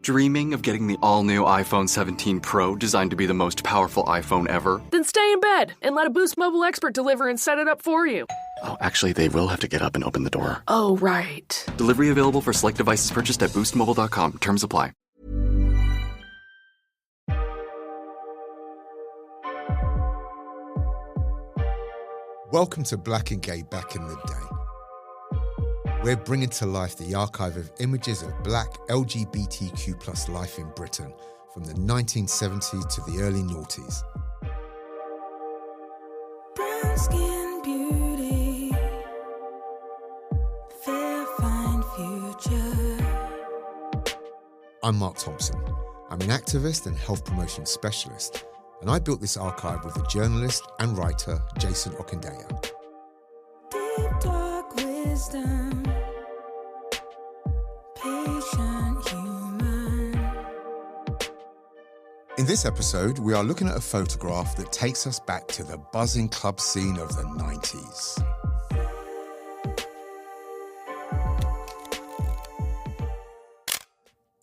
Dreaming of getting the all-new iPhone 17 Pro designed to be the most powerful iPhone ever? Then stay in bed and let a Boost Mobile expert deliver and set it up for you. Oh, actually, they will have to get up and open the door. Oh, right. Delivery available for select devices purchased at boostmobile.com. Terms apply. Welcome to Black and Gay Back in the Day. We're bringing to life the archive of images of Black LGBTQ+ life in Britain from the 1970s to the early noughties. Brown skin beauty, fair fine future. I'm Mark Thompson. I'm an activist and health promotion specialist, and I built this archive with the journalist and writer Jason Okindaya. Deep dark wisdom, patient human. In this episode, we are looking at a photograph that takes us back to the buzzing club scene of the 90s.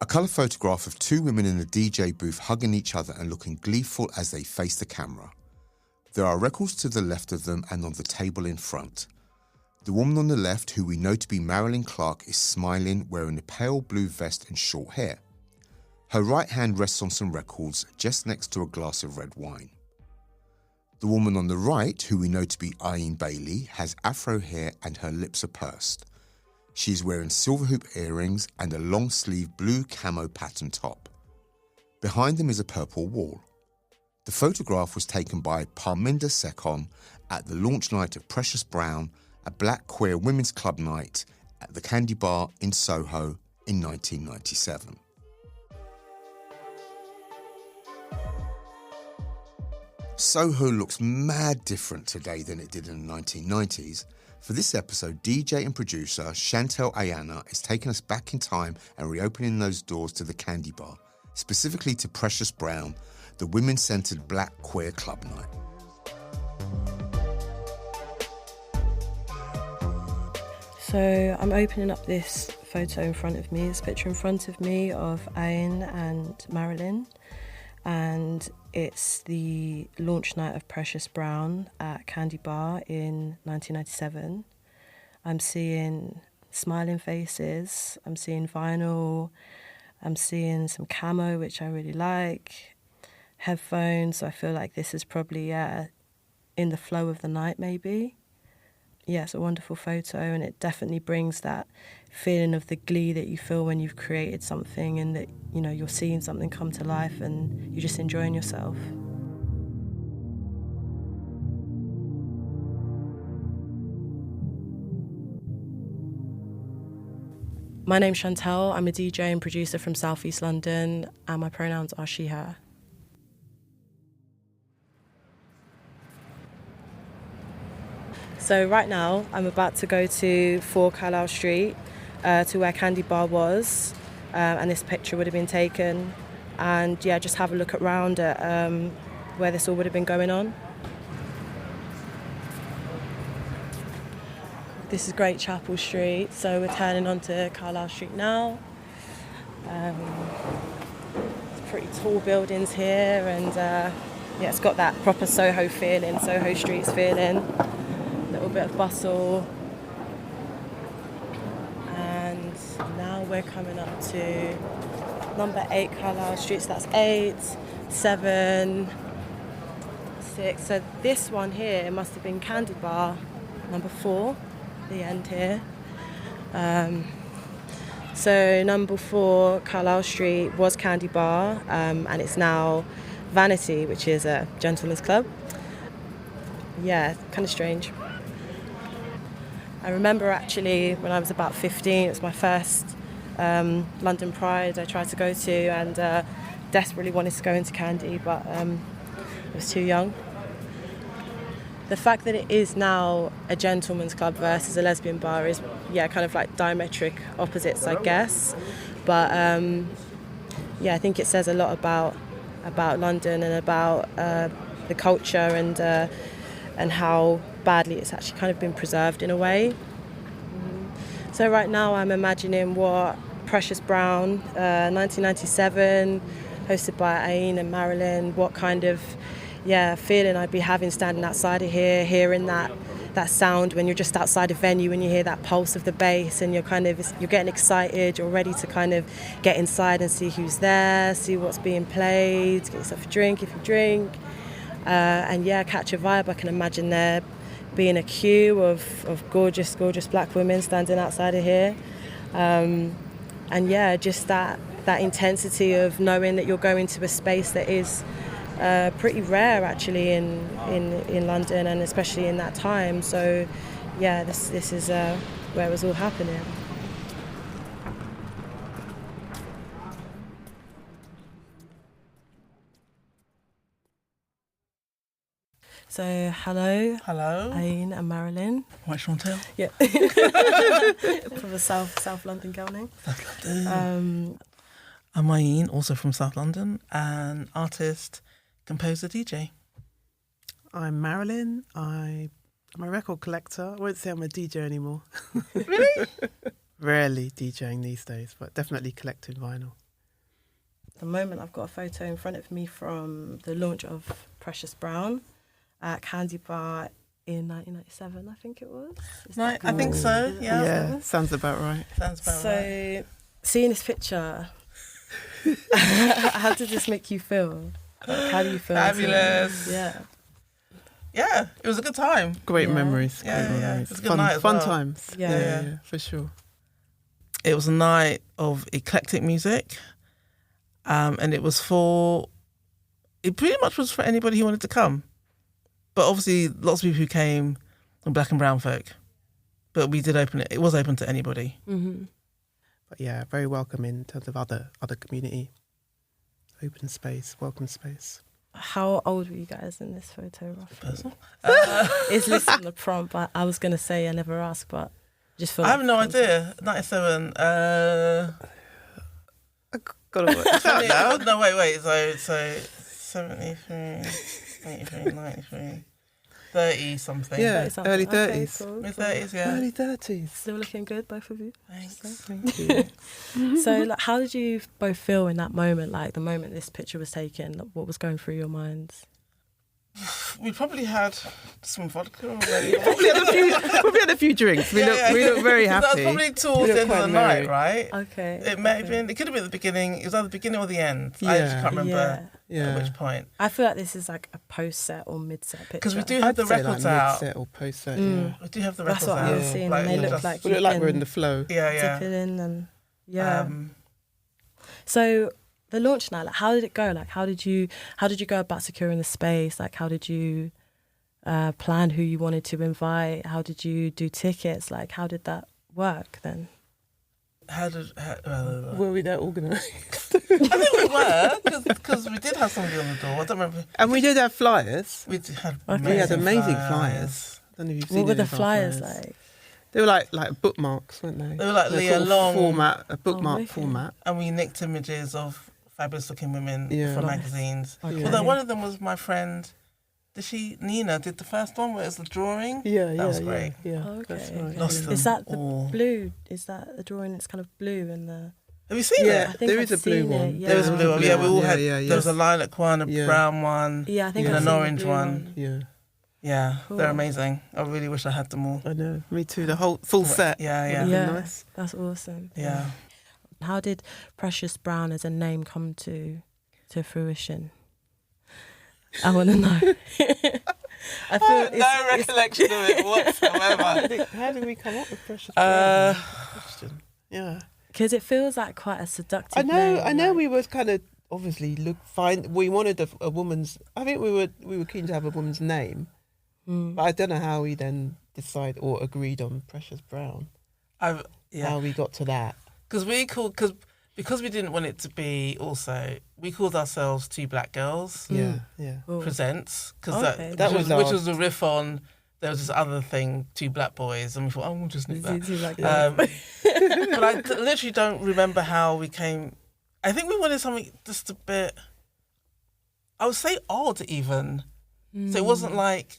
A colour photograph of two women in a DJ booth hugging each other and looking gleeful as they face the camera. There are records to the left of them and on the table in front. The woman on the left, who we know to be Marilyn Clarke, is smiling, wearing a pale blue vest and short hair. Her right hand rests on some records just next to a glass of red wine. The woman on the right, who we know to be Ayanna Bailey, has afro hair and her lips are pursed. She is wearing silver hoop earrings and a long-sleeve blue camo pattern top. Behind them is a purple wall. The photograph was taken by Parminder Sekon at the launch night of Precious Brown, a black queer women's club night at the Candy Bar in Soho in 1997. Soho looks mad different today than it did in the 1990s. For this episode, DJ and producer Chantelle Ayanna is taking us back in time and reopening those doors to the Candy Bar, specifically to Precious Brown, the women-centred black queer club night. So I'm opening up this photo in front of me, this picture in front of me of Ayanna and Marilyn, and it's the launch night of Precious Brown at Candy Bar in 1997. I'm seeing smiling faces, I'm seeing vinyl, I'm seeing some camo, which I really like, headphones, so I feel like this is probably in the flow of the night maybe. Yeah, it's a wonderful photo, and it definitely brings that feeling of the glee that you feel when you've created something and that, you know, you're seeing something come to life and you're just enjoying yourself. My name's Chantelle. I'm a DJ and producer from South East London, and my pronouns are she, her. So right now, I'm about to go to 4 Carlisle Street to where Candy Bar was, and this picture would have been taken. And yeah, just have a look around at where this all would have been going on. This is Great Chapel Street, so we're turning onto Carlisle Street now. It's pretty tall buildings here, and yeah, it's got that proper Soho feeling, Soho Streets feeling. Little bit of bustle, and now we're coming up to number 8 Carlisle Street. So that's 8, 7, 6. So this one here must have been Candy Bar number 4, the end here. So number 4 Carlisle Street was Candy Bar, and it's now Vanity, which is a gentleman's club. Yeah, kind of strange. I remember actually when I was about 15, it was my first London Pride I tried to go to, and desperately wanted to go into Candy, but I was too young. The fact that it is now a gentleman's club versus a lesbian bar is, yeah, kind of like diametric opposites, I guess. But yeah, I think it says a lot about London and about the culture and how badly it's actually kind of been preserved in a way. So right now I'm imagining what Precious Brown, 1997, hosted by Ayanna and Marilyn. What kind of feeling I'd be having standing outside of here, hearing that sound when you're just outside a venue and you hear that pulse of the bass, and you're getting excited, you're ready to kind of get inside and see who's there, see what's being played, get yourself a drink if you drink, and catch a vibe. I can imagine there being a queue of gorgeous black women standing outside of here, just that intensity of knowing that you're going to a space that is pretty rare actually in London, and especially in that time. So this is where it was all happening. So hello, Ayanna and Marilyn. Right, Chantelle. Yeah. From a South London girl name. South London. I'm Ayanna, also from South London, an artist, composer, DJ. I'm Marilyn. I'm a record collector. I won't say I'm a DJ anymore. Really? Rarely DJing these days, but definitely collecting vinyl. At the moment, I've got a photo in front of me from the launch of Precious Brown at Candy Bar in 1997, I think it was. I think so, yeah. Yeah, sounds about right. So, seeing this picture, how did this make you feel? Like, how do you feel? Fabulous. Yeah. Yeah, it was a good time. Great memories. Yeah, great yeah. memories. It was a good night as fun well. times. Yeah. For sure. It was a night of eclectic music, and it pretty much was for anybody who wanted to come. But obviously, lots of people who came were black and brown folk. But we did open it. It was open to anybody. Mm-hmm. But yeah, very welcoming in terms of other community. Open space, welcome space. How old were you guys in this photo, roughly? Personal. It's listed on the prompt, but I was going to say I never asked, but just for... I have no idea. 97. Gotta work. No, wait. So 73, 83, 93, 30 something. Yeah, early 30s. Okay, cool. Mid-30s, yeah. Early 30s. Still looking good, both of you. Thanks. Thank you. So, like, how did you both feel in that moment? Like the moment this picture was taken, like, what was going through your minds? We probably had some vodka already. Probably had a few drinks. We look very happy. That was probably towards the end of the night, right? Okay. It may have been. It could have been at the beginning. It was either the beginning or the end. I just can't remember at which point. I feel like this is like a post-set or mid-set picture. Because we do have the records out. Mid-set or post-set, We do have the records That's what out. I was seeing, and they look like we look like we're in the flow. Yeah. dip it in and So the launch night, like, how did it go? Like, how did you go about securing the space? Like, how did you plan who you wanted to invite? How did you do tickets? Like, how did that work then? Were we that organised? I think we were, because we did have somebody on the door. I don't remember. And we did have flyers. We had amazing flyers. I don't know if you've seen What were any the of our flyers like? They were like bookmarks, weren't they? They were like They're a long format, a bookmark wicked. format. And we nicked images of fabulous looking women from magazines. Okay. Although one of them was my friend, Nina did the first one where it was the drawing. That was great. Yeah, Okay. that's right. Lost them Is that the all. blue? Is that the drawing? It's kind of blue in the... Have you seen Yeah, I think there I've is a blue seen it, one. yeah. There was a blue one. Yeah, we all had. Yeah. There was a lilac one, a brown one, Yeah, I think and I've an seen the orange blue one. Yeah, Yeah, Cool. they're amazing. I really wish I had them all. I know. Me too. The whole full set. Yeah. Yeah, Nice. that's awesome. Yeah. How did Precious Brown as a name come to fruition? I want to know. I feel No recollection of it whatsoever. How did we come up with Precious Brown? Question. Yeah. because it feels like quite a seductive I know. name, We were kind of obviously we wanted a woman's. I think we were keen to have a woman's name, but I don't know how we then decided or agreed on Precious Brown. How we got to that. Because we didn't want it to be also, we called ourselves Two Black Girls Yeah. Cool. Presents, because Okay. which was a riff on, there was this other thing, Two Black Boys, and we thought, we'll just do that. It's like But I literally don't remember how we came. I think we wanted something just a bit, I would say odd even. So it wasn't like,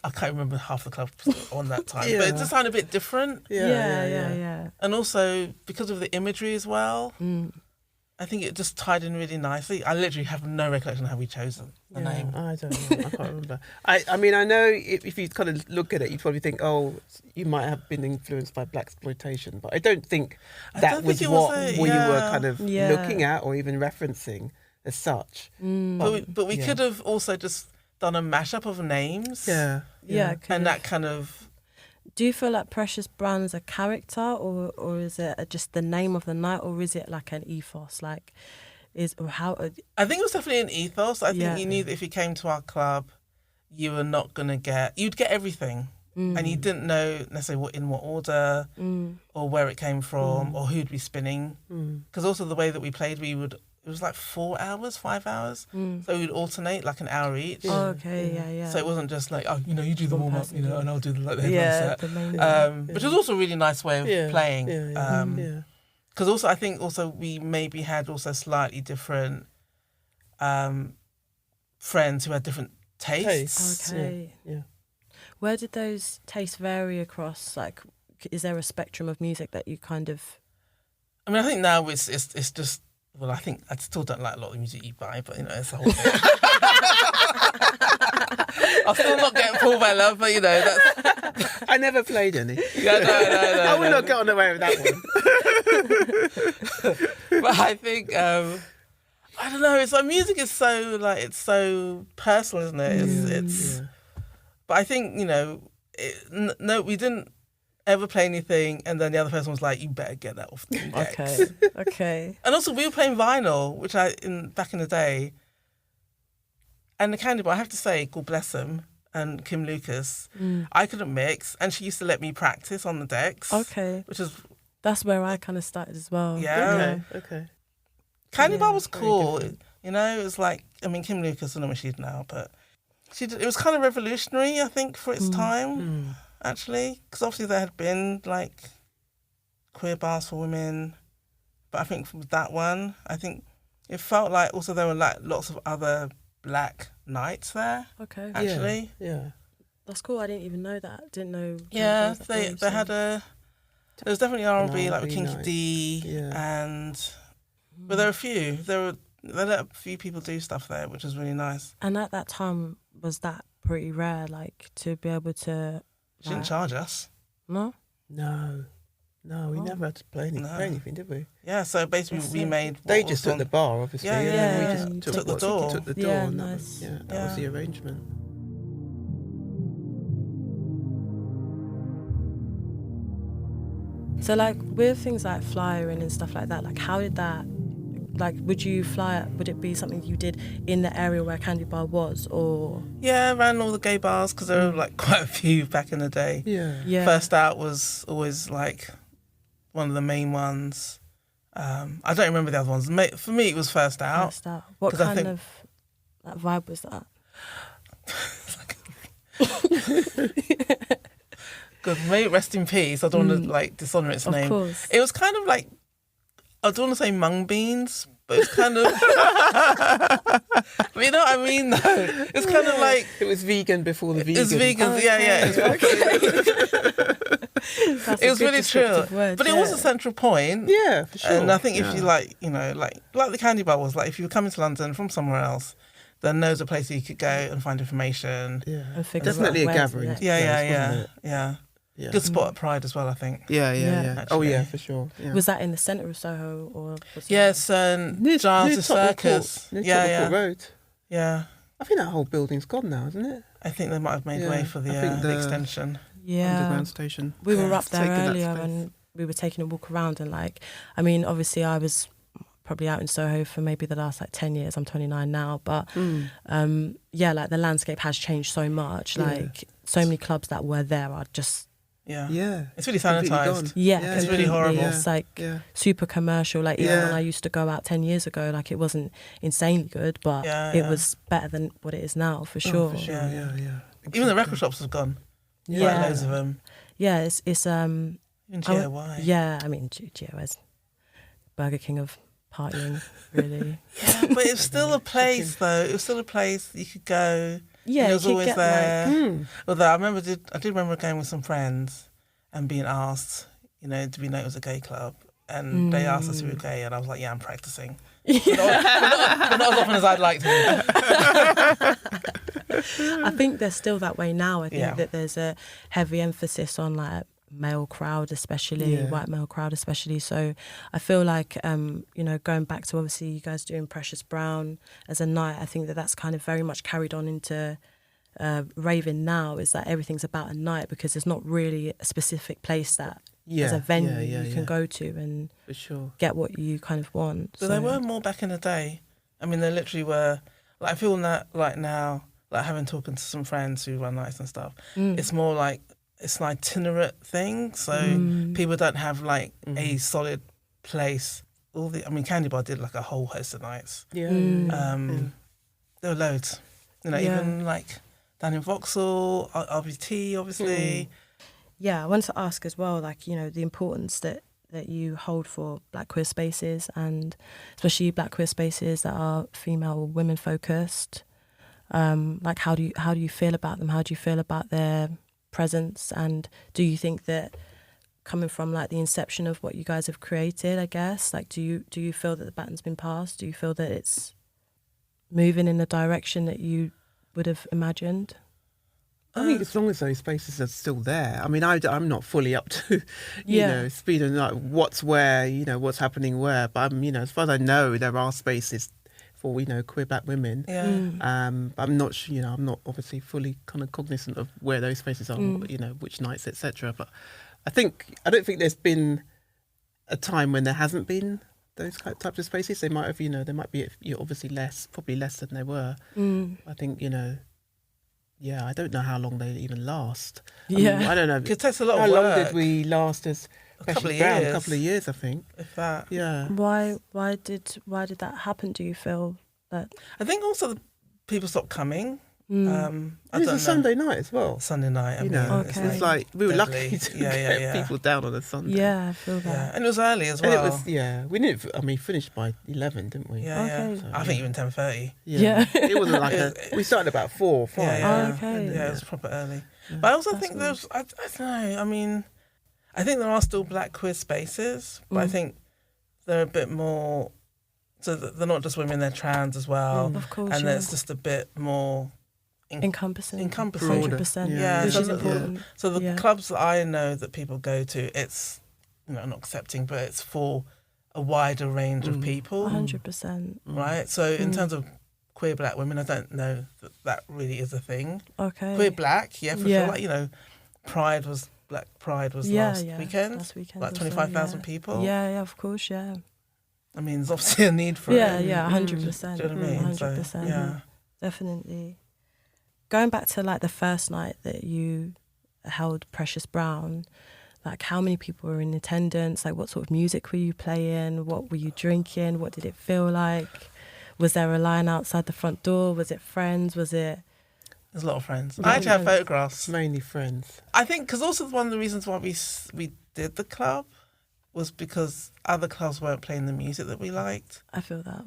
I can't remember half the clubs on that time, Yeah. but it just sounded a bit different. Yeah. And also because of the imagery as well, Mm. I think it just tied in really nicely. I literally have no recollection of how we chose the name. I don't know. I can't remember. I mean, I know if you kind of look at it, you probably think, oh, you might have been influenced by black exploitation, but I don't think I that don't was think it was what a- we yeah. were kind of Yeah. looking at or even referencing as such. But we yeah. could have also just done a mashup of names. Yeah. Yeah. And that kind of... Do you feel like Precious Brown is a character, or is it just the name of the night, or is it like an ethos? Like, I think it was definitely an ethos. I think Yeah. you knew that if you came to our club, you were not going to you'd get everything. And you didn't know necessarily in what order or where it came from or who'd be spinning. Because also the way that we played, it was like 4 hours, 5 hours. So we'd alternate like an hour each. Oh, okay, yeah. So it wasn't just like, oh, you do the One warm up, person, and I'll do the headline Yeah, set. the main Which was also a really nice way of playing. Yeah. Because also I think also we maybe had also slightly different friends who had different tastes. Okay. Yeah. Where did those tastes vary across? Like, is there a spectrum of music that you kind of... I mean, I think now it's just... Well, I think I still don't like a lot of the music you buy, but, it's a whole thing. I'm still not getting pulled by love, but, that's... I never played any. Yeah, no. I would not get on the way with that one. But I think... I don't know. It's like music is so, it's so personal, isn't it? It's But I think, no, we didn't ever play anything and then the other person was like, you better get that off the decks. Okay. And also we were playing vinyl, which back in the day, and the Candy Bar, I have to say, God bless them, and Kim Lucas, I couldn't mix, and she used to let me practice on the decks. Okay. Which is... That's where I kind of started as well. Yeah. Okay. Candy Bar was cool. It was like, I mean, Kim Lucas, I don't know what she did now, but it was kind of revolutionary, I think, for its time, actually. Because obviously there had been, queer bars for women. But I think with that one, I think it felt like also there were, lots of other black nights there. Okay. Actually. Yeah. That's cool. I didn't even know that. Didn't know. Yeah, they had there was definitely R&B, with Kinky night. D, and... But there were a few. They let a few people do stuff there, which was really nice. And at that time, was that pretty rare, to be able to... She didn't charge us. No? No, we never had to play anything, did we? Yeah, so basically we made... They just took the bar, obviously. Yeah, and yeah. then we just Took the door. Took the door. Yeah, and nice. that was the arrangement. So, with things like flyering and stuff like that, how did that... would you fly... Would it be something you did in the area where Candy Bar was, or... Yeah, ran all the gay bars, because there were, quite a few back in the day. Yeah. First Out was always, one of the main ones. I don't remember the other ones. For me, it was First Out. First Out. What 'Cause I kind think- of vibe was that? Good, may it rest in peace. I don't want to dishonour its name. Of course. It was kind of I don't want to say mung beans, but it's kind of. But you know what I mean, though. It's kind of It was vegan before the vegan. It's vegans, yeah. It was really true, but it was a central point. Yeah, for sure. And I think if you like the Candy Bar was if you were coming to London from somewhere else, then there's a place you could go and find information. Yeah, And figure definitely out a where to gathering. next. Yeah. Yeah. Good spot at Pride as well, I think. Yeah. Actually. Oh yeah, for sure. Yeah. Was that in the centre of Soho, or... Was Yes, near Giles Tottenham Circus. Court, near Tottenham Court Road. Yeah. I think that whole building's gone now, isn't it? I think they might have made way for I think the extension. Yeah. Underground station. We were up It's there taken that earlier space. and we were taking a walk around and obviously I was probably out in Soho for maybe the last 10 years. I'm 29 now, but the landscape has changed so much. So many clubs that were there are just... Yeah. It's really Completely sanitised. gone. Yeah, It's really horrible. It's super commercial. Even when I used to go out 10 years ago, it wasn't insanely good, but it was better than what it is now, for sure. For sure. Yeah. Even the record shops have gone. Yeah. Quite loads of them. Yeah, it's Even GOY. yeah, I mean, GOY's Burger King of partying, really. Yeah, but it's still a place, though. It was still a place you could go Yeah, He was you could always get, there. Although I did remember going with some friends and being asked, you know, did we know it was a gay club? And they asked us if we were gay, and I was like, yeah, I'm practicing. But not as often as I'd like to. I think there's still that way now. I think Yeah. that there's a heavy emphasis on like male crowd, especially white male crowd, especially. So I feel like, you know, going back to obviously you guys doing Precious Brown as a night, I think that that's kind of very much carried on into raving now. Is that everything's about a night, because there's not really a specific place that as a venue you can go to and For sure. get what you kind of want. So there were more back in the day. I mean, there literally were. Like, I feel that like now, like having talking to some friends who run nights and stuff, it's more like it's an itinerant thing. So people don't have like a solid place. I mean, Candy Bar did like a whole host of nights. Yeah. There were loads. You know, even like down in Vauxhall, RBT, obviously. Yeah, I wanted to ask as well, like, you know, the importance that you hold for Black queer spaces, and especially Black queer spaces that are female or women focused. Like, how do you feel about them? How do you feel about their presence? And do you think that coming from like the inception of what you guys have created, I guess, like, do you feel that the baton's been passed? Do you feel that it's moving in the direction that you would have imagined? I think as long as those spaces are still there. I mean, I'm not fully up to, you know, speed and like what's where, you know, what's happening where. But I'm, you know, as far as I know, there are spaces for, you know, queer Black women. Yeah. But I'm not, you know, I'm not obviously fully kind of cognizant of where those spaces are, you know, which nights, etc. But I don't think there's been a time when there hasn't been those types of spaces. They might have, you know, there might be, you know, obviously probably less than there were. I think, you know. Yeah, I don't know how long they even last. I mean, I don't know. It takes a lot how of work. long did we last as couple of Brown? years. A couple of years, I think. If that. Yeah. Why did that happen? Do you feel that? I think also the people stopped coming. I It don't was know. a Sunday night as well. Sunday night. I You mean, know, Okay. it's like we were deadly. lucky to Yeah, get people down on a Sunday. Yeah, I feel that. Yeah, and it was early as And well. it was, we didn't. I mean, finished by 11, didn't we? Yeah, Okay. yeah. I think even 10:30. Yeah. It wasn't like we started about 4 or 5. Yeah, yeah. Oh, okay. Yeah, it was proper early. But I also think there's, I don't know, I mean, I think there are still Black queer spaces, but I think they're a bit more, so that they're not just women, they're trans as well. Of course, And yeah. it's just a bit more Encompassing. encompassing. 100%. Yeah, Which so is the- important. So the Yeah. clubs that I know that people go to, it's, you know, not accepting, but it's for a wider range of people, 100%. right? So in terms of queer Black women, I don't know that really is a thing. Okay. Queer Black, yeah, for Yeah. sure. Like, you know, Black Pride was Yeah, last yeah. weekend. Last weekend Like also, 25,000 yeah. people. Yeah, yeah, of course, yeah. I mean, there's obviously a need for Yeah, it. yeah, 100%. Do you know what I mean? 100%. So, yeah. Definitely. Going back to like the first night that you held Precious Brown, like how many people were in attendance? Like what sort of music were you playing? What were you drinking? What did it feel like? Was there a line outside the front door? Was it friends? Was it... There's a lot of friends. Yeah. I actually have photographs. Mainly friends. I think because also one of the reasons why we did the club was because other clubs weren't playing the music that we liked. I feel that.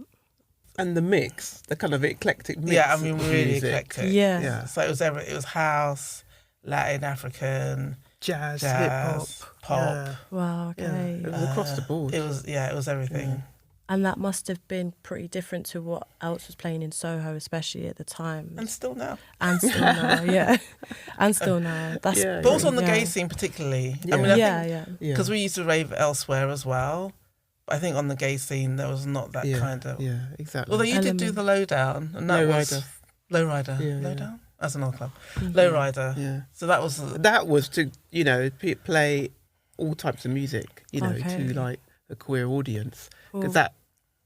And the mix, the kind of eclectic mix. Yeah, I mean, of really music. eclectic. Yeah. Yeah. So it was house, Latin, African, Jazz, jazz, hip-hop. pop. Wow, Yeah. okay. It was across the board. It was everything. And that must have been pretty different to what else was playing in Soho, especially at the time. And still now. And still now, yeah. And still now. That's Yeah, But also on the yeah. gay scene particularly. Yeah. I mean, I Yeah, think, yeah. Yeah. because we used to rave elsewhere as well. But I think on the gay scene, there was not that kind of... Yeah, exactly. Although you did do the Lowdown. And that was... Lowrider. Yeah, yeah. Lowdown? That's another club. Lowrider. Yeah. So that was... That was to, you know, play all types of music, you know, Okay. to like a queer audience. Cool. Because that,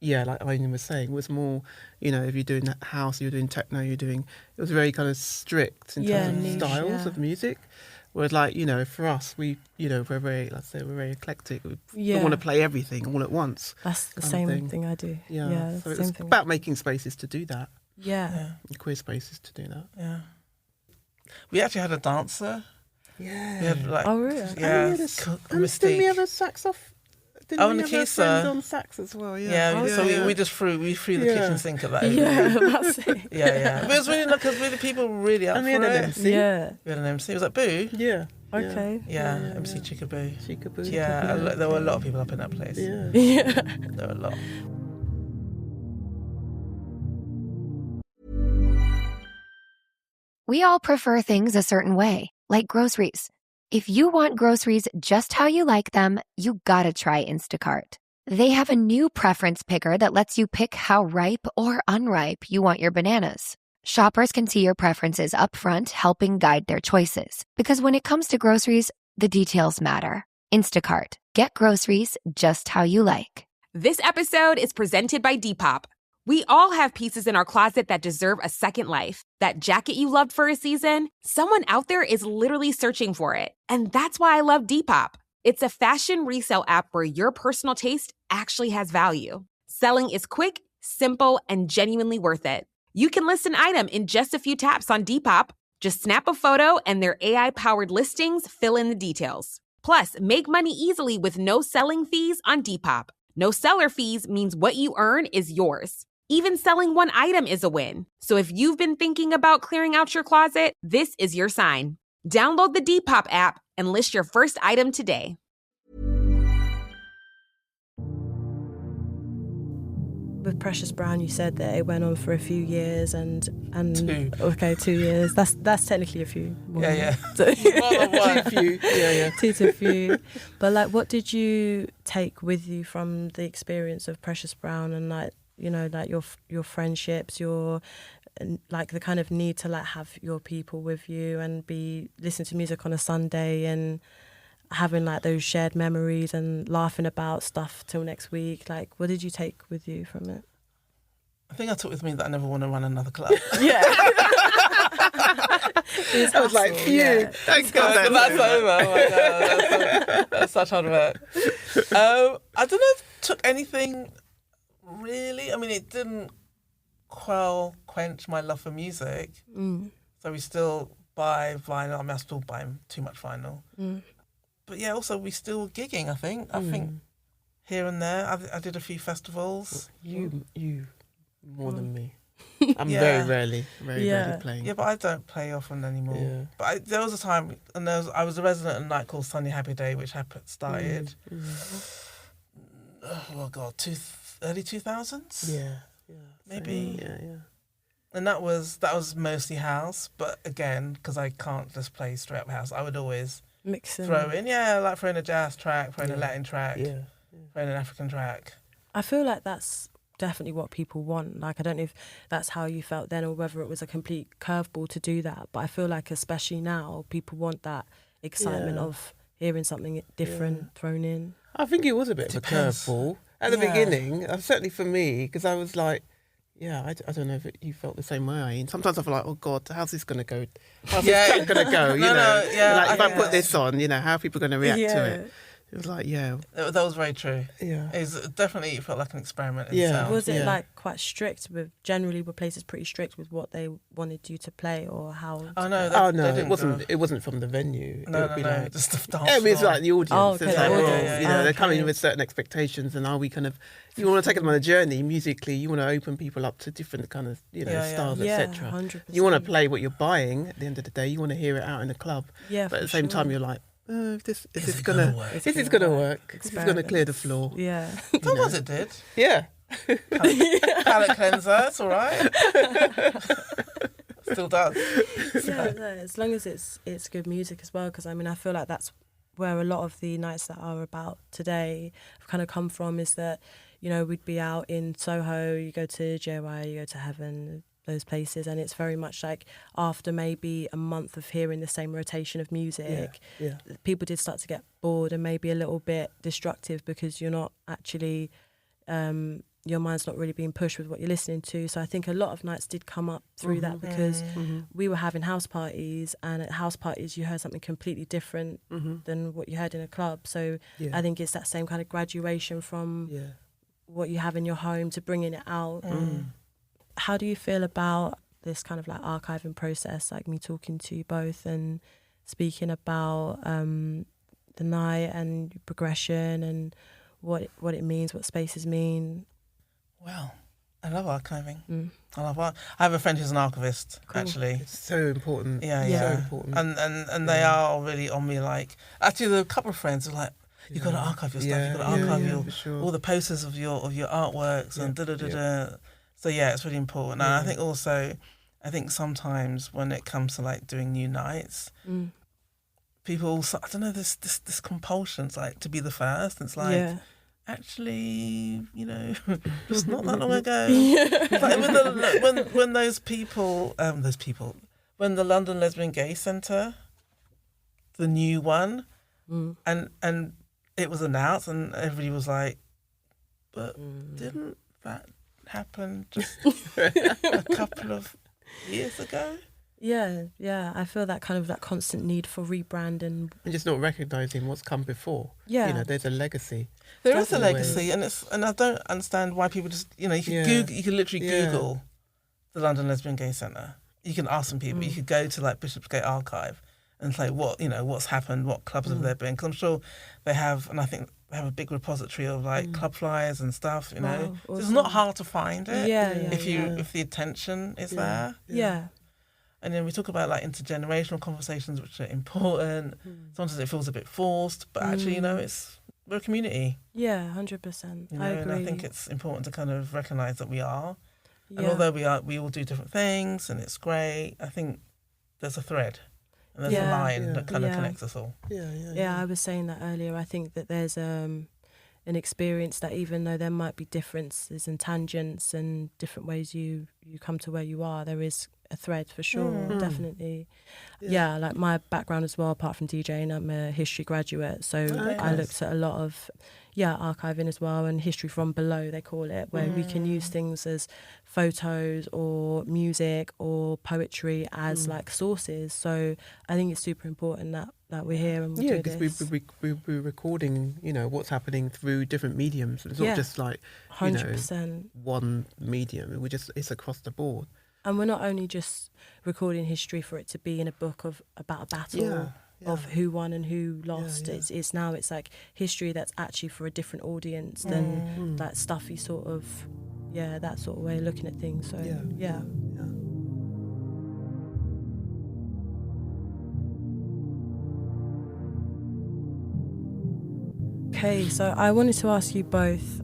yeah, like Ayanna was saying, was more, you know, if you're doing that house, you're doing techno, it was very kind of strict in terms of niche, styles yeah. of music. Whereas, like, you know, for us, we, you know, we're very eclectic. We Yeah. want to play everything all at once. That's the kind of same thing. thing I do. Yeah. that's So the it's same thing. about making spaces to do that, Yeah. queer spaces to do that. Yeah. We actually had a dancer. Yeah. We had like... Oh, really? Yeah. And didn't we Mystique. have a sax off Didn't we have a Nikisa. friend on sax as well? Yeah. So we just threw the kitchen sink at that. Yeah, that's it. Yeah. But it was really nice because really people were really up And we for had an it. MC. Yeah. We had an MC. It was like Boo. Yeah. Okay. Yeah, MC Chickaboo. Chickaboo. Yeah, there were a lot of people up in that place. Yeah. Yeah. There were a lot. We all prefer things a certain way, like groceries. If you want groceries just how you like them, you gotta try Instacart. They have a new preference picker that lets you pick how ripe or unripe you want your bananas. Shoppers can see your preferences up front, helping guide their choices. Because when it comes to groceries, the details matter. Instacart. Get groceries just how you like. This episode is presented by Depop. We all have pieces in our closet that deserve a second life. That jacket you loved for a season, someone out there is literally searching for it. And that's why I love Depop. It's a fashion resale app where your personal taste actually has value. Selling is quick, simple, and genuinely worth it. You can list an item in just a few taps on Depop. Just snap a photo and their AI-powered listings fill in the details. Plus, make money easily with no selling fees on Depop. No seller fees means what you earn is yours. Even selling one item is a win. So if you've been thinking about clearing out your closet, this is your sign. Download the Depop app and list your first item today. With Precious Brown, you said that it went on for a few years and 2. Okay, 2 years. That's technically a few. Yeah. So, More than one. Few. Yeah. 2 to a few. But like, what did you take with you from the experience of Precious Brown and like, you know, like your friendships, your like the kind of need to like have your people with you and be listen to music on a Sunday and having like those shared memories and laughing about stuff till next week. Like, what did you take with you from it? I think I took with me that I never want to run another club. Yeah. I was like, phew. Yeah. Thank God That's over. Oh my God, that's such hard work. I don't know if it took anything really. I mean, it didn't quench my love for music. So we still buy vinyl. I mean, I still buy too much vinyl. But yeah, also we still gigging, I think. I think here and there. I did a few festivals. You more than me. I'm Yeah. very rarely playing. Yeah, but I don't play often anymore. Yeah. But there was a time, and I was a resident at a night called Sunny Happy Day, which started, oh God, early 2000s? Yeah. Maybe. Yeah. And that was mostly house, but again, because I can't just play straight up house, I would always Mixing. throw in a jazz track, throw in a Latin track, throw in an African track. I feel like that's definitely what people want. Like, I don't know if that's how you felt then or whether it was a complete curveball to do that, but I feel like especially now people want that excitement of hearing something different thrown in. I think it was a bit of a curveball at the beginning. Certainly for me, because I was like, I don't know if you felt the same way. Sometimes I feel like, oh God, how's this going to go? How's this track going to go? You know, like if I put this on, you know, how are people going to react to it? It was like, That was very true. Yeah. It felt like an experiment in itself. Was it like quite strict generally were places pretty strict with what they wanted you to play or how? Oh no, it wasn't from the venue. No, like, just the dance I mean, it's floor. like the audience. Oh, okay, It's like, audience. you know, they're coming with certain expectations, and are we kind of? You want to take them on a journey musically. You want to open people up to different kind of, you know, styles, etc. 100%. You want to play what you're buying. At the end of the day, you want to hear it out in the club. Yeah, but at the same time, you're like, is this gonna work? Is this gonna clear the floor? Yeah. Sometimes it did. Yeah. Palate cleanser, it's all right. Still does. As long as it's good music as well, because I mean I feel like that's where a lot of the nights that are about today have kind of come from, is that, you know, we'd be out in Soho, you go to JY, you go to Heaven, those places, and it's very much like after maybe a month of hearing the same rotation of music, people did start to get bored and maybe a little bit destructive because you're not actually your mind's not really being pushed with what you're listening to. So I think a lot of nights did come up through that because we were having house parties, and at house parties you heard something completely different than what you heard in a club. So I think it's that same kind of graduation from what you have in your home to bringing it out. How do you feel about this kind of like archiving process, like me talking to you both and speaking about the night and progression and what it means, what spaces mean. Well, I love archiving. I have a friend who's an archivist, actually. It's so important. Yeah. So important. And they are really on me, like, actually there are a couple of friends who are like, you've got to archive your stuff, you've got to archive all the posters of your artworks and da-da-da-da. So yeah, it's really important. And I think sometimes when it comes to like doing new nights, people, I don't know, this compulsion, it's like to be the first. It's like, actually, you know, just not that long ago. Like when those people, when the London Lesbian Gay Centre, the new one, and it was announced, and everybody was like, but didn't that happen just a couple of years ago? Yeah. I feel that kind of that constant need for rebrand and just not recognising what's come before. Yeah, you know, there's a legacy. There is a legacy, and I don't understand why people just, you know, you can literally Google the London Lesbian Gay Centre. You can ask some people. You could go to like Bishopsgate Archive and say what's happened, what clubs have there been, because I'm sure they have, and I think they have a big repository of like club flyers and stuff. You know, so it's not hard to find it. If the attention is there. Yeah. And then we talk about like intergenerational conversations, which are important. Sometimes it feels a bit forced, but actually, you know, we're a community. Yeah, 100%. You know, I agree. and I think it's important to kind of recognise that we are. And although we all do different things, and it's great, I think there's a thread and there's a line that kind of connects us all. Yeah, I was saying that earlier. I think that there's an experience that even though there might be differences and tangents and different ways you come to where you are, there is a thread for sure, definitely. Yeah, like my background as well, apart from DJing, I'm a history graduate, so I looked at a lot of archiving as well, and history from below, they call it, where we can use things as photos or music or poetry as like sources. So I think it's super important that we're here and we do this. Yeah, because we're recording, you know, what's happening through different mediums. It's not just like, 100%. One medium. It's across the board. And we're not only just recording history for it to be in a book about a battle of who won and who lost. It's now it's like history that's actually for a different audience than that stuffy sort of that sort of way of looking at things. So yeah. Okay, so I wanted to ask you both.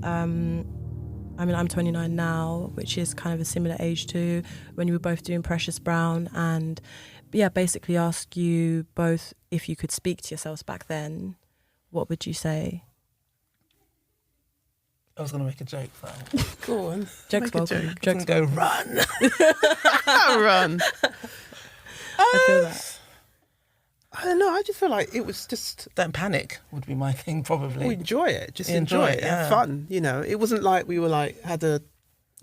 I mean, I'm 29 now, which is kind of a similar age to when you were both doing Precious Brown, and basically ask you both if you could speak to yourselves back then, what would you say? I was going to make a joke, though. Go on. Jokes welcome. Jokes go run. Run. I feel that. I don't know. I just feel like it was just... Don't panic would be my thing, probably. Enjoy it. Just enjoy it. Have fun, you know. It wasn't like we were like, had a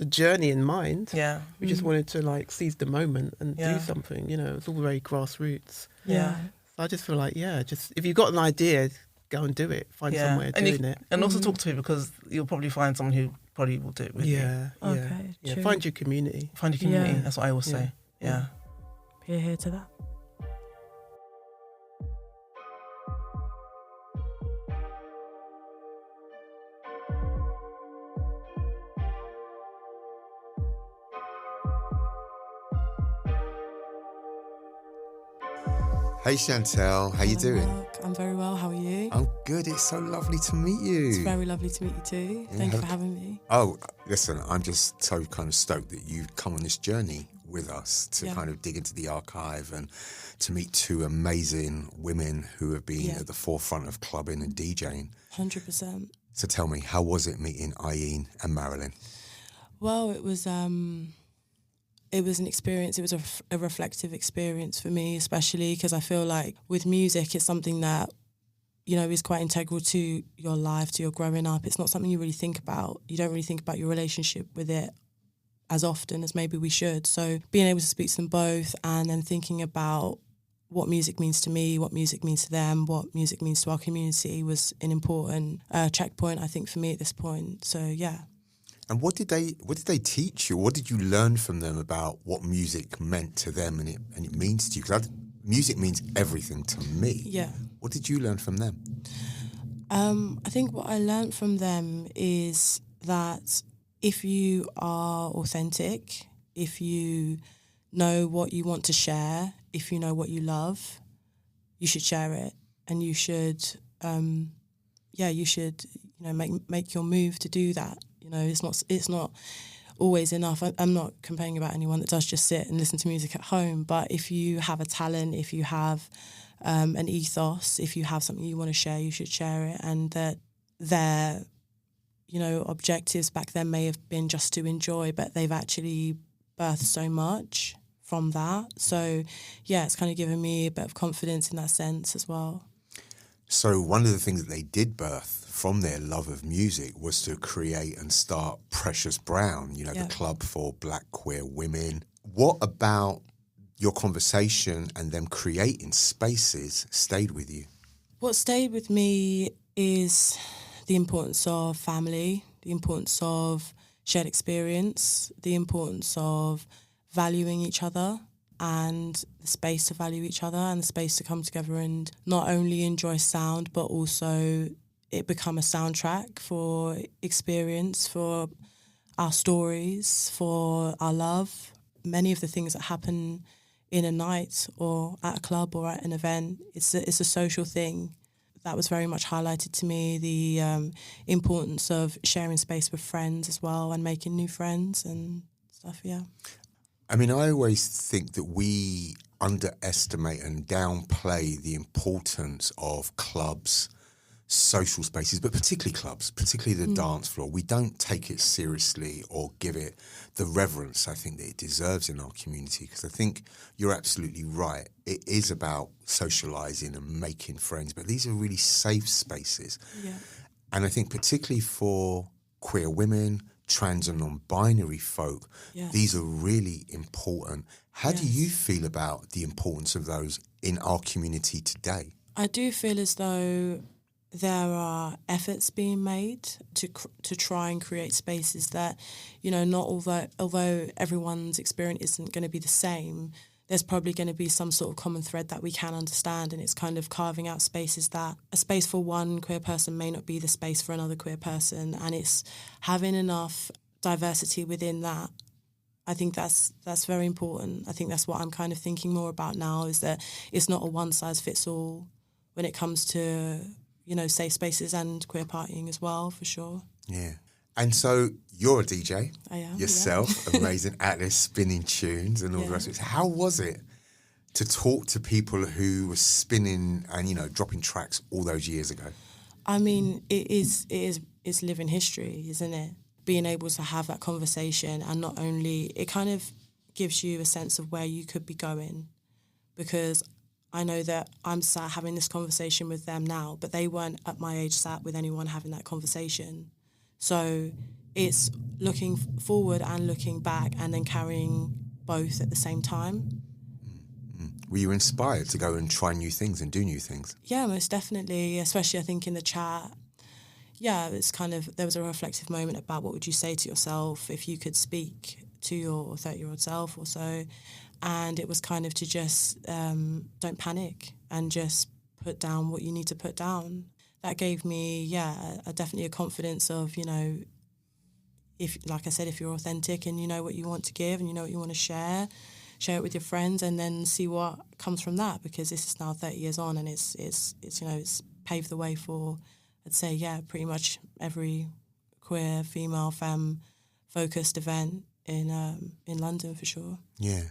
journey in mind. Yeah. We just wanted to like seize the moment and do something, you know. It was all very grassroots. Yeah. So I just feel like, just if you've got an idea, go and do it. Find somewhere doing it. And also talk to people, because you'll probably find someone who probably will do it with you. Okay, yeah. Find your community. Find your community. That's what I always say. Yeah. Hear to that. Hey Chantelle, how you doing? Mark, I'm very well, how are you? I'm good, it's so lovely to meet you. It's very lovely to meet you too. Thank you for having me. Oh, listen, I'm just so kind of stoked that you've come on this journey with us to kind of dig into the archive and to meet two amazing women who have been at the forefront of clubbing and DJing. 100%. So tell me, how was it meeting Ayanna and Marilyn? Well, it was an experience. It was a reflective experience for me, especially because I feel like with music, it's something that, you know, is quite integral to your life, to your growing up. It's not something you really think about. You don't really think about your relationship with it as often as maybe we should. So being able to speak to them both and then thinking about what music means to me, what music means to them, what music means to our community was an important checkpoint, I think, for me at this point. So, yeah. And what did they teach you? What did you learn from them about what music meant to them and it means to you? Because music means everything to me. Yeah. What did you learn from them? I think what I learned from them is that if you are authentic, if you know what you want to share, if you know what you love, you should share it, and you should, make your move to do that. You know, it's not always enough. I'm not complaining about anyone that does just sit and listen to music at home, but if you have a talent, if you have an ethos, if you have something you want to share, you should share it, and that their, objectives back then may have been just to enjoy, but they've actually birthed so much from that. So, yeah, it's kind of given me a bit of confidence in that sense as well. So one of the things that they did birth from their love of music was to create and start Precious Brown, the club for Black queer women. What about your conversation and them creating spaces stayed with you? What stayed with me is the importance of family, the importance of shared experience, the importance of valuing each other, and the space to value each other, and the space to come together and not only enjoy sound, but also it become a soundtrack for experience, for our stories, for our love. Many of the things that happen in a night or at a club or at an event, it's a social thing. That was very much highlighted to me, the importance of sharing space with friends as well and making new friends and stuff, yeah. I mean, I always think that we underestimate and downplay the importance of clubs, social spaces, but particularly clubs, particularly the dance floor. We don't take it seriously or give it the reverence I think that it deserves in our community, because I think you're absolutely right. It is about socialising and making friends, but these are really safe spaces. Yeah. And I think particularly for queer women, trans and non-binary folk, these are really important. How do you feel about the importance of those in our community today? I do feel as though there are efforts being made to try and create spaces that, not although everyone's experience isn't going to be the same, there's probably going to be some sort of common thread that we can understand, and it's kind of carving out spaces that a space for one queer person may not be the space for another queer person, and it's having enough diversity within that. I think that's very important. I think that's what I'm kind of thinking more about now, is that it's not a one-size-fits-all when it comes to, safe spaces and queer partying as well, for sure. Yeah. And so you're a DJ. I am. Yourself, amazing at this, spinning tunes and all the rest of it. How was it to talk to people who were spinning and, dropping tracks all those years ago? I mean, it's living history, isn't it? Being able to have that conversation, and not only, it kind of gives you a sense of where you could be going, because I know that I'm sat having this conversation with them now, but they weren't at my age sat with anyone having that conversation. So it's looking forward and looking back, and then carrying both at the same time. Were you inspired to go and try new things and do new things? Yeah, most definitely, especially I think in the chat. Yeah, it's kind of, there was a reflective moment about what would you say to yourself if you could speak to your 30-year-old self or so. And it was kind of to just don't panic and just put down what you need to put down. That gave me, definitely a confidence of, if, like I said, if you're authentic and you know what you want to give and you know what you want to share it with your friends, and then see what comes from that, because this is now 30 years on, and it's paved the way for, I'd say, pretty much every queer, female, femme-focused event in London, for sure. Yeah.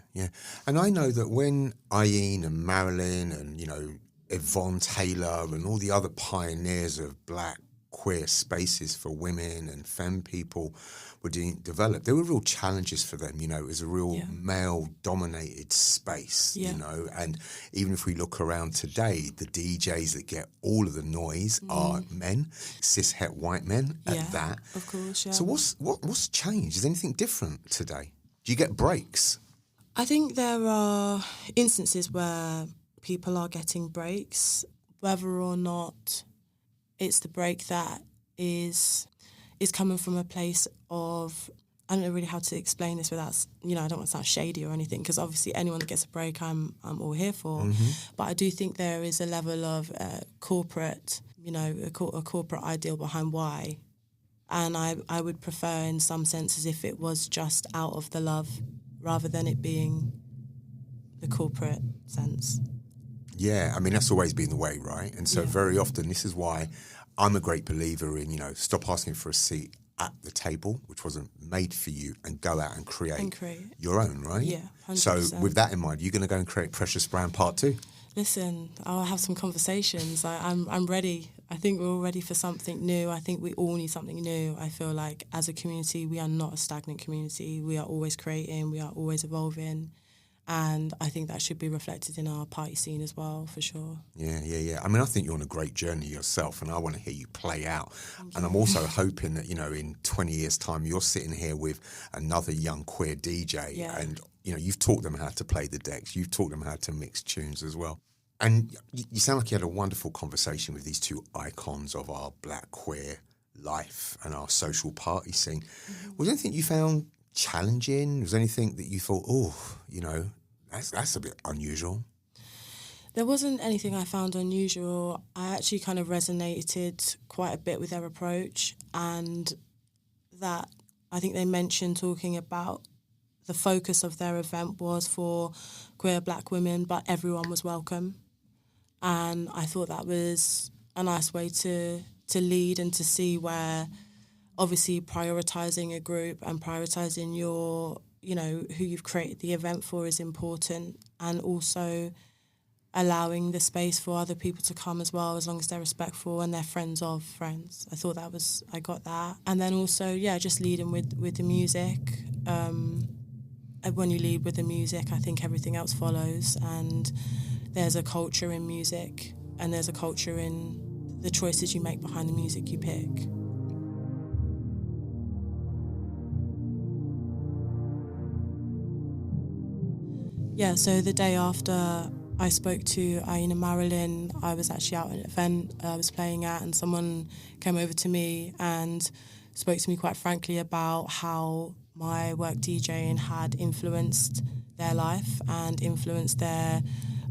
And I know that when Ayanna and Marilyn and, Yvonne Taylor and all the other pioneers of Black queer spaces for women and femme people were developed, there were real challenges for them. It was a real male-dominated space, and even if we look around today, the DJs that get all of the noise are men, cis-het white men at that. Of course, yeah. So what's changed? Is anything different today? Do you get breaks? I think there are instances where people are getting breaks, whether or not it's the break that is coming from a place of, I don't know really how to explain this without, I don't want to sound shady or anything, because obviously anyone that gets a break I'm all here for. Mm-hmm. But I do think there is a level of corporate a corporate ideal behind why. And I would prefer in some senses if it was just out of the love rather than it being the corporate sense. Yeah, I mean, that's always been the way, right? And so very often, this is why I'm a great believer in, stop asking for a seat at the table, which wasn't made for you, and go out and create your own, right? Yeah, 100%. So with that in mind, you're going to go and create Precious Brown Part 2? Listen, I'll have some conversations. I'm ready. I think we're all ready for something new. I think we all need something new. I feel like as a community, we are not a stagnant community. We are always creating. We are always evolving. And I think that should be reflected in our party scene as well, for sure. Yeah. I mean, I think you're on a great journey yourself, and I want to hear you play out. And I'm also hoping that, in 20 years' time, you're sitting here with another young queer DJ, and, you've taught them how to play the decks. You've taught them how to mix tunes as well. And you sound like you had a wonderful conversation with these two icons of our Black queer life and our social party scene. Mm-hmm. Was there anything you found challenging? Was there anything that you thought, that's a bit unusual? There wasn't anything I found unusual. I actually kind of resonated quite a bit with their approach, and that I think they mentioned talking about the focus of their event was for queer Black women, but everyone was welcome. And I thought that was a nice way to lead and to see where obviously prioritising a group and prioritising your, who you've created the event for is important, and also allowing the space for other people to come as well, as long as they're respectful and they're friends of friends. I thought I got that. And then also, just leading with the music. When you lead with the music, I think everything else follows, and there's a culture in music, and there's a culture in the choices you make behind the music you pick. Yeah, so the day after I spoke to Ayanna Marilyn, I was actually out at an event I was playing at, and someone came over to me and spoke to me quite frankly about how my work DJing had influenced their life and influenced their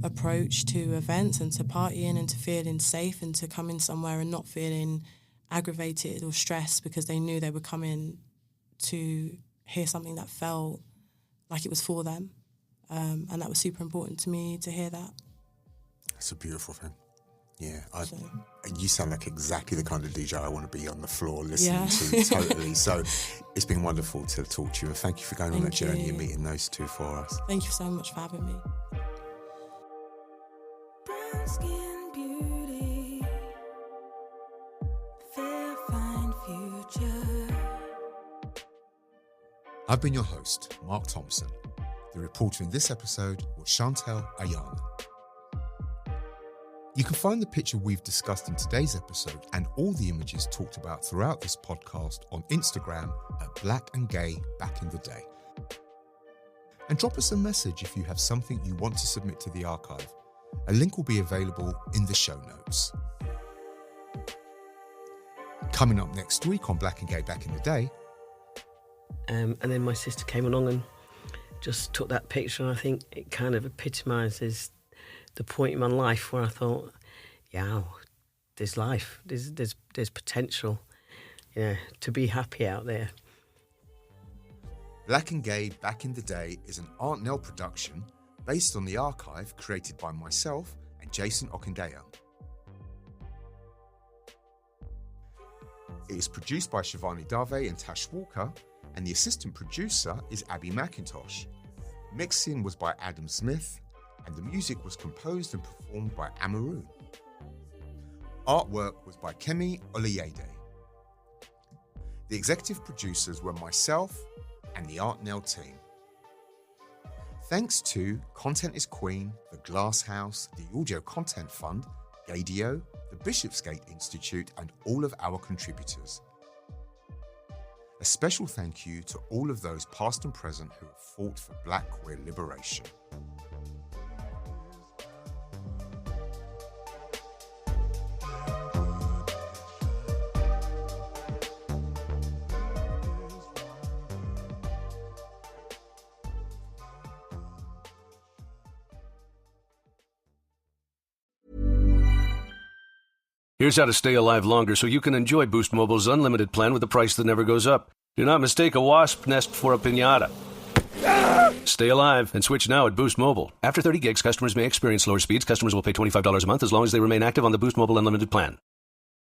approach to events and to partying and to feeling safe and to coming somewhere and not feeling aggravated or stressed because they knew they were coming to hear something that felt like it was for them. And that was super important to me to hear that. It's a beautiful thing. Yeah, you sound like exactly the kind of DJ I want to be on the floor listening to, totally. So it's been wonderful to talk to you, and thank you for going on that journey and meeting those two for us. Thank you so much for having me. Brown skin beauty, fair fine future. I've been your host, Mark Thompson. The reporter in this episode was Chantelle Ayanna. You can find the picture we've discussed in today's episode and all the images talked about throughout this podcast on Instagram at Black and Gay Back in the Day. And drop us a message if you have something you want to submit to the archive. A link will be available in the show notes. Coming up next week on Black and Gay Back in the Day. And then my sister came along and just took that picture, and I think it kind of epitomises the point in my life where I thought, there's life, there's potential, to be happy out there. Black and Gay Back in the Day is an Aunt Nell production based on the archive created by myself and Jason Okindaya. It is produced by Shivani Dave and Tash Walker, and the assistant producer is Abby McIntosh. Mixing was by Adam Smith, and the music was composed and performed by Amaroon. Artwork was by Kemi Oluyede. The executive producers were myself and the Art Nell team. Thanks to Content is Queen, The Glass House, the Audio Content Fund, Gadio, the Bishopsgate Institute, and all of our contributors. A special thank you to all of those past and present who have fought for Black queer liberation. Here's how to stay alive longer so you can enjoy Boost Mobile's unlimited plan with a price that never goes up. Do not mistake a wasp nest for a piñata. Stay alive and switch now at Boost Mobile. After 30 gigs, customers may experience slower speeds. Customers will pay $25 a month as long as they remain active on the Boost Mobile Unlimited plan.